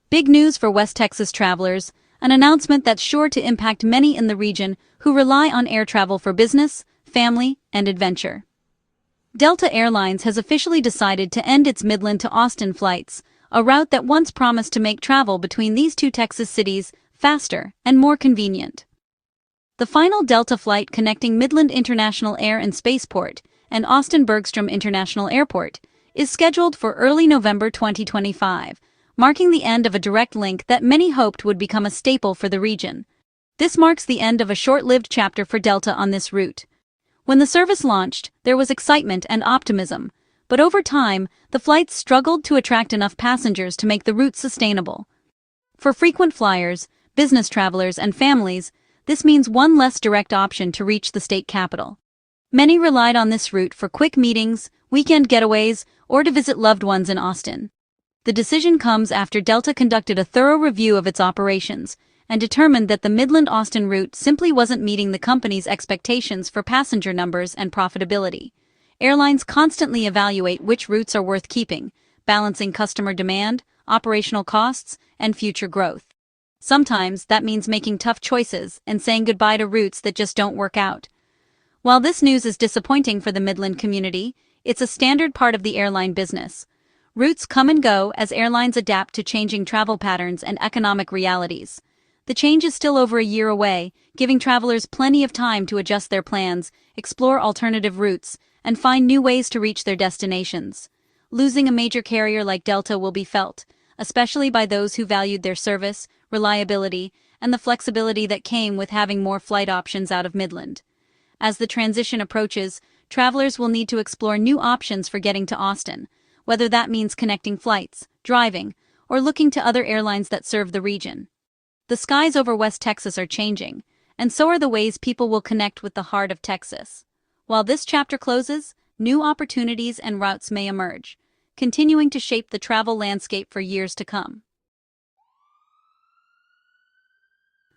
Big news for West Texas travelers, an announcement that's sure to impact many in the region who rely on air travel for business, family, and adventure. Delta Airlines has officially decided to end its Midland to Austin flights, a route that once promised to make travel between these two Texas cities faster and more convenient. The final Delta flight connecting Midland International Air and Spaceport and Austin Bergstrom International Airport is scheduled for early November 2025, marking the end of a direct link that many hoped would become a staple for the region. This marks the end of a short-lived chapter for Delta on this route. When the service launched, there was excitement and optimism, but over time, the flights struggled to attract enough passengers to make the route sustainable. For frequent flyers, business travelers, and families, this means one less direct option to reach the state capital. Many relied on this route for quick meetings, weekend getaways, or to visit loved ones in Austin. The decision comes after Delta conducted a thorough review of its operations and determined that the Midland-Austin route simply wasn't meeting the company's expectations for passenger numbers and profitability. Airlines constantly evaluate which routes are worth keeping, balancing customer demand, operational costs, and future growth. Sometimes that means making tough choices and saying goodbye to routes that just don't work out. While this news is disappointing for the Midland community, it's a standard part of the airline business. Routes come and go as airlines adapt to changing travel patterns and economic realities. The change is still over a year away, giving travelers plenty of time to adjust their plans, explore alternative routes, and find new ways to reach their destinations. Losing a major carrier like Delta will be felt, especially by those who valued their service, reliability, and the flexibility that came with having more flight options out of Midland. As the transition approaches, travelers will need to explore new options for getting to Austin, whether that means connecting flights, driving, or looking to other airlines that serve the region. The skies over West Texas are changing, and so are the ways people will connect with the heart of Texas. While this chapter closes, new opportunities and routes may emerge, continuing to shape the travel landscape for years to come.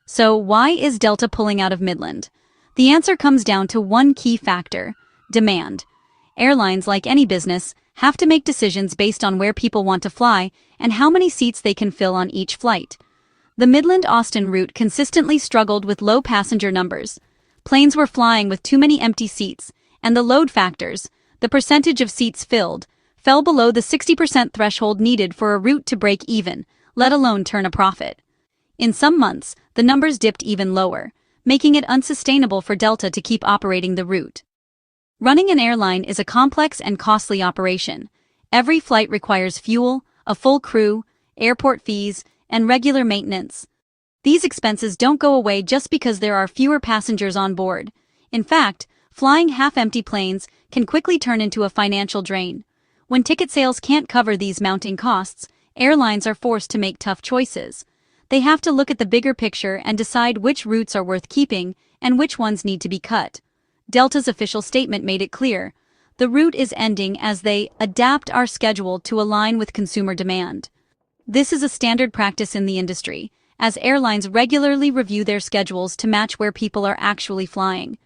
So, why is Delta pulling out of Midland? The answer comes down to one key factor: demand. Airlines, like any business, have to make decisions based on where people want to fly and how many seats they can fill on each flight. The Midland-Austin route consistently struggled with low passenger numbers. Planes were flying with too many empty seats, and the load factors, the percentage of seats filled, fell below the 60% threshold needed for a route to break even, let alone turn a profit. In some months, the numbers dipped even lower, making it unsustainable for Delta to keep operating the route. Running an airline is a complex and costly operation. Every flight requires fuel, a full crew, airport fees, and regular maintenance. These expenses don't go away just because there are fewer passengers on board. In fact, flying half-empty planes can quickly turn into a financial drain. When ticket sales can't cover these mounting costs, airlines are forced to make tough choices. They have to look at the bigger picture and decide which routes are worth keeping and which ones need to be cut. Delta's official statement made it clear: the route is ending as they adapt our schedule to align with consumer demand. This is a standard practice in the industry, as airlines regularly review their schedules to match where people are actually flying.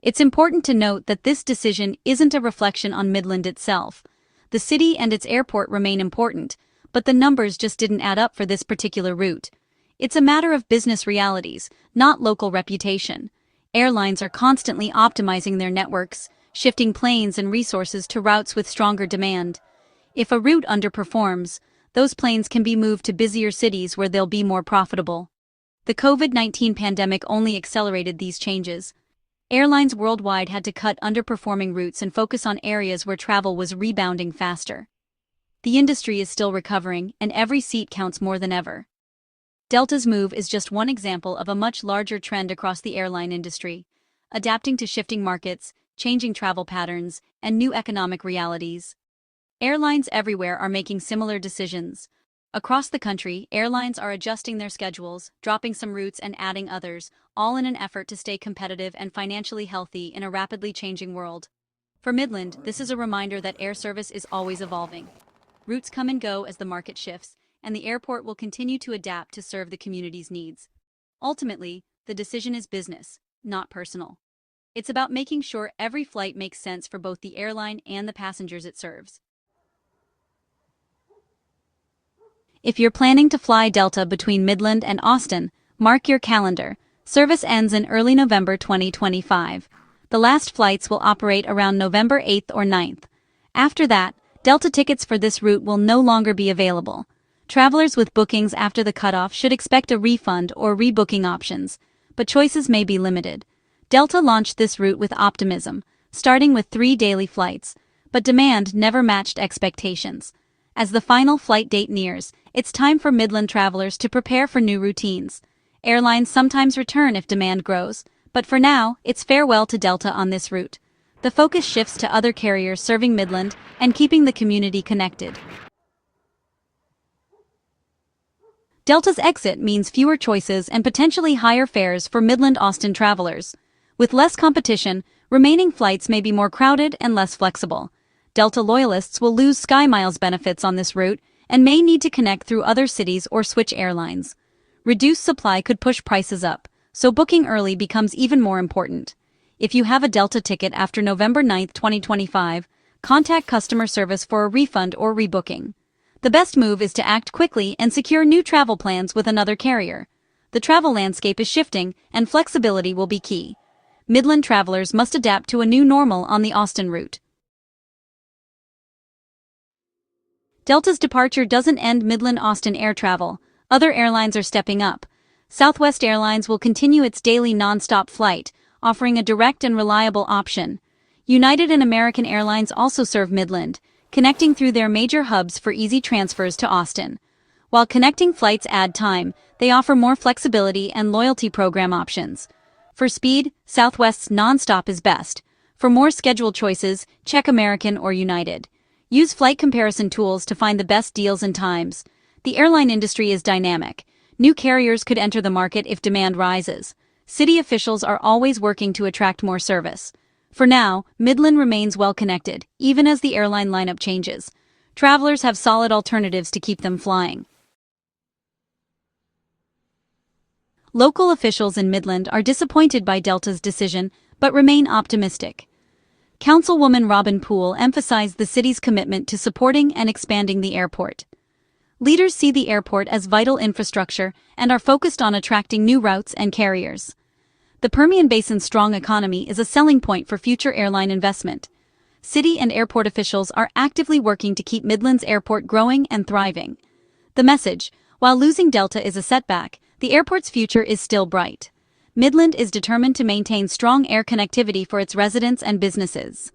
It's important to note that this decision isn't a reflection on Midland itself. The city and its airport remain important, but the numbers just didn't add up for this particular route. It's a matter of business realities, not local reputation. Airlines are constantly optimizing their networks, shifting planes and resources to routes with stronger demand. If a route underperforms, those planes can be moved to busier cities where they'll be more profitable. The COVID-19 pandemic only accelerated these changes. Airlines worldwide had to cut underperforming routes and focus on areas where travel was rebounding faster. The industry is still recovering, and every seat counts more than ever. Delta's move is just one example of a much larger trend across the airline industry, adapting to shifting markets, changing travel patterns, and new economic realities. Airlines everywhere are making similar decisions. Across the country, airlines are adjusting their schedules, dropping some routes and adding others, all in an effort to stay competitive and financially healthy in a rapidly changing world. For Midland, this is a reminder that air service is always evolving. Routes come and go as the market shifts, and the airport will continue to adapt to serve the community's needs. Ultimately, the decision is business, not personal. It's about making sure every flight makes sense for both the airline and the passengers it serves. If you're planning to fly Delta between Midland and Austin, mark your calendar. Service ends in early November 2025. The last flights will operate around November 8th or 9th. After that, Delta tickets for this route will no longer be available. Travelers with bookings after the cutoff should expect a refund or rebooking options, but choices may be limited. Delta launched this route with optimism, starting with 3 daily flights, but demand never matched expectations. As the final flight date nears, it's time for Midland travelers to prepare for new routines. Airlines sometimes return if demand grows, but for now, it's farewell to Delta on this route. The focus shifts to other carriers serving Midland and keeping the community connected. Delta's exit means fewer choices and potentially higher fares for Midland-Austin travelers. With less competition, remaining flights may be more crowded and less flexible. Delta loyalists will lose SkyMiles benefits on this route and may need to connect through other cities or switch airlines. Reduced supply could push prices up, so booking early becomes even more important. If you have a Delta ticket after November 9, 2025, contact customer service for a refund or rebooking. The best move is to act quickly and secure new travel plans with another carrier. The travel landscape is shifting, and flexibility will be key. Midland travelers must adapt to a new normal on the Austin route. Delta's departure doesn't end Midland-Austin air travel. Other airlines are stepping up. Southwest Airlines will continue its daily non-stop flight, offering a direct and reliable option. United and American Airlines also serve Midland, connecting through their major hubs for easy transfers to Austin. While connecting flights add time, they offer more flexibility and loyalty program options. For speed, Southwest's non-stop is best. For more scheduled choices, check American or United. Use flight comparison tools to find the best deals and times. The airline industry is dynamic. New carriers could enter the market if demand rises. City officials are always working to attract more service. For now, Midland remains well connected, even as the airline lineup changes. Travelers have solid alternatives to keep them flying. Local officials in Midland are disappointed by Delta's decision, but remain optimistic. Councilwoman Robin Poole emphasized the city's commitment to supporting and expanding the airport. Leaders see the airport as vital infrastructure and are focused on attracting new routes and carriers. The Permian Basin's strong economy is a selling point for future airline investment. City and airport officials are actively working to keep Midland's airport growing and thriving. The message: while losing Delta is a setback, the airport's future is still bright. Midland is determined to maintain strong air connectivity for its residents and businesses.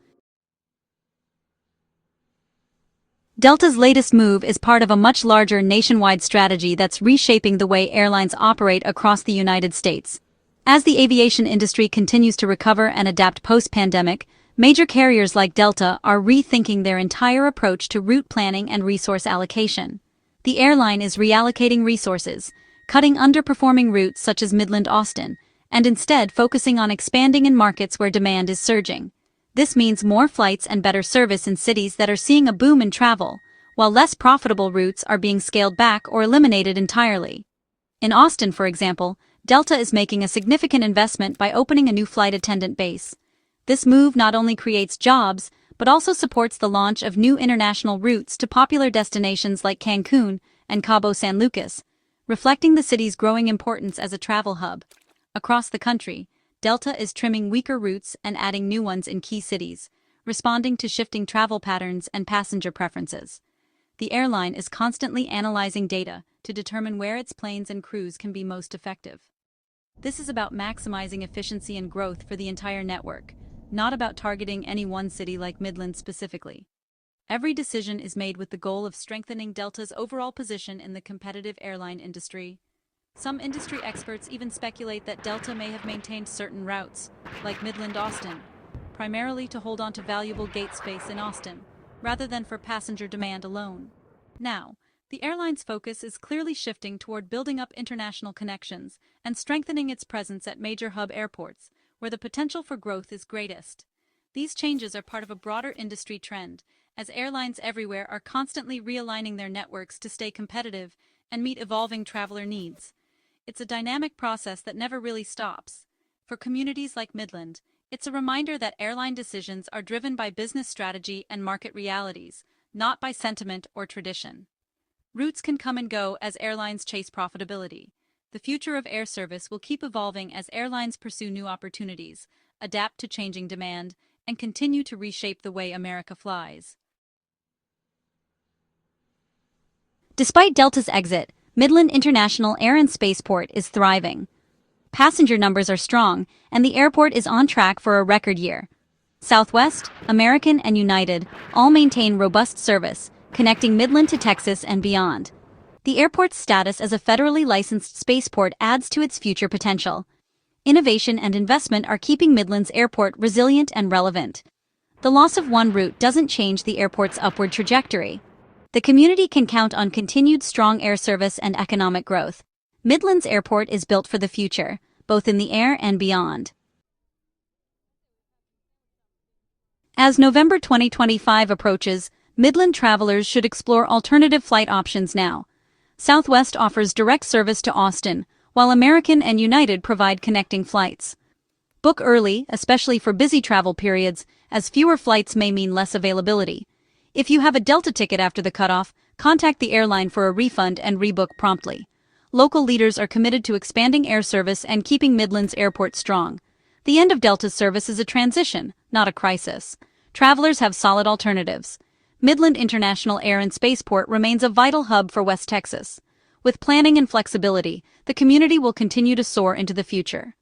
Delta's latest move is part of a much larger nationwide strategy that's reshaping the way airlines operate across the United States. As the aviation industry continues to recover and adapt post-pandemic, major carriers like Delta are rethinking their entire approach to route planning and resource allocation. The airline is reallocating resources, cutting underperforming routes such as Midland-Austin, and instead focusing on expanding in markets where demand is surging. This means more flights and better service in cities that are seeing a boom in travel, while less profitable routes are being scaled back or eliminated entirely. In Austin, for example, Delta is making a significant investment by opening a new flight attendant base. This move not only creates jobs, but also supports the launch of new international routes to popular destinations like Cancun and Cabo San Lucas, reflecting the city's growing importance as a travel hub. Across the country, Delta is trimming weaker routes and adding new ones in key cities, responding to shifting travel patterns and passenger preferences. The airline is constantly analyzing data to determine where its planes and crews can be most effective. This is about maximizing efficiency and growth for the entire network, not about targeting any one city like Midland specifically. Every decision is made with the goal of strengthening Delta's overall position in the competitive airline industry. Some industry experts even speculate that Delta may have maintained certain routes, like Midland-Austin, primarily to hold on to valuable gate space in Austin, rather than for passenger demand alone. Now, the airline's focus is clearly shifting toward building up international connections and strengthening its presence at major hub airports, where the potential for growth is greatest. These changes are part of a broader industry trend, as airlines everywhere are constantly realigning their networks to stay competitive and meet evolving traveler needs. It's a dynamic process that never really stops. For communities like Midland, it's a reminder that airline decisions are driven by business strategy and market realities, not by sentiment or tradition. Routes can come and go as airlines chase profitability. The future of air service will keep evolving as airlines pursue new opportunities, adapt to changing demand, and continue to reshape the way America flies. Despite Delta's exit, Midland International Air and Spaceport is thriving. Passenger numbers are strong, and the airport is on track for a record year. Southwest, American, and United all maintain robust service, connecting Midland to Texas and beyond. The airport's status as a federally licensed spaceport adds to its future potential. Innovation and investment are keeping Midland's airport resilient and relevant. The loss of one route doesn't change the airport's upward trajectory. The community can count on continued strong air service and economic growth. Midland's airport is built for the future, both in the air and beyond. As November 2025 approaches, Midland travelers should explore alternative flight options now. Southwest offers direct service to Austin, while American and United provide connecting flights. Book early, especially for busy travel periods, as fewer flights may mean less availability. If you have a Delta ticket after the cutoff, contact the airline for a refund and rebook promptly. Local leaders are committed to expanding air service and keeping Midland's airport strong. The end of Delta's service is a transition, not a crisis. Travelers have solid alternatives. Midland International Air and Spaceport remains a vital hub for West Texas. With planning and flexibility, the community will continue to soar into the future.